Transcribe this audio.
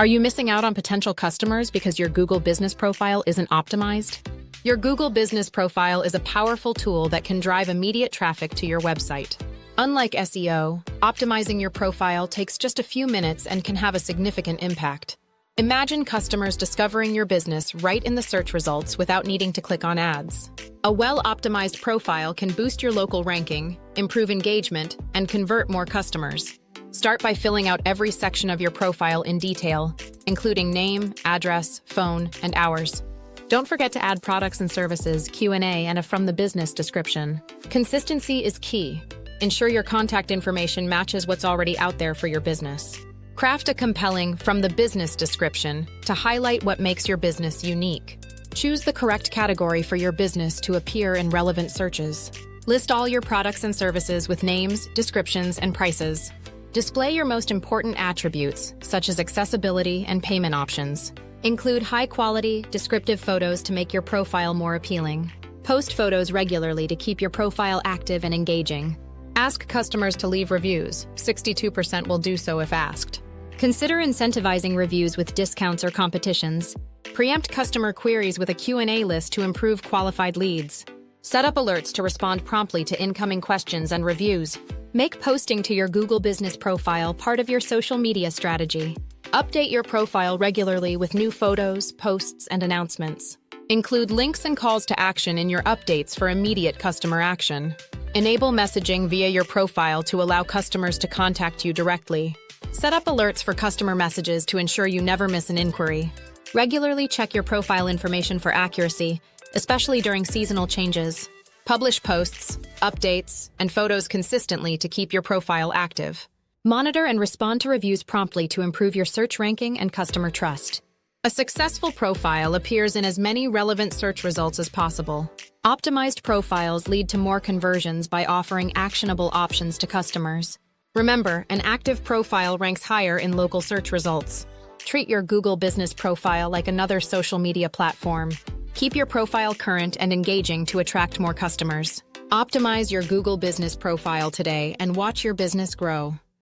Are you missing out on potential customers because your Google Business Profile isn't optimized? Your Google Business Profile is a powerful tool that can drive immediate traffic to your website. Unlike SEO, optimizing your profile takes just a few minutes and can have a significant impact. Imagine customers discovering your business right in the search results without needing to click on ads. A well-optimized profile can boost your local ranking, improve engagement, and convert more customers. Start by filling out every section of your profile in detail, including name, address, phone, and hours. Don't forget to add products and services, Q&A, and a from the business description. Consistency is key. Ensure your contact information matches what's already out there for your business. Craft a compelling from the business description to highlight what makes your business unique. Choose the correct category for your business to appear in relevant searches. List all your products and services with names, descriptions, and prices. Display your most important attributes, such as accessibility and payment options. Include high-quality, descriptive photos to make your profile more appealing. Post photos regularly to keep your profile active and engaging. Ask customers to leave reviews. 62% will do so if asked. Consider incentivizing reviews with discounts or competitions. Preempt customer queries with a Q&A list to improve qualified leads. Set up alerts to respond promptly to incoming questions and reviews. Make posting to your Google Business Profile part of your social media strategy. Update your profile regularly with new photos, posts, and announcements. Include links and calls to action in your updates for immediate customer action. Enable messaging via your profile to allow customers to contact you directly. Set up alerts for customer messages to ensure you never miss an inquiry. Regularly check your profile information for accuracy, especially during seasonal changes. Publish posts, updates, and photos consistently to keep your profile active. Monitor and respond to reviews promptly to improve your search ranking and customer trust. A successful profile appears in as many relevant search results as possible. Optimized profiles lead to more conversions by offering actionable options to customers. Remember, an active profile ranks higher in local search results. Treat your Google Business Profile like another social media platform. Keep your profile current and engaging to attract more customers. Optimize your Google Business Profile today and watch your business grow.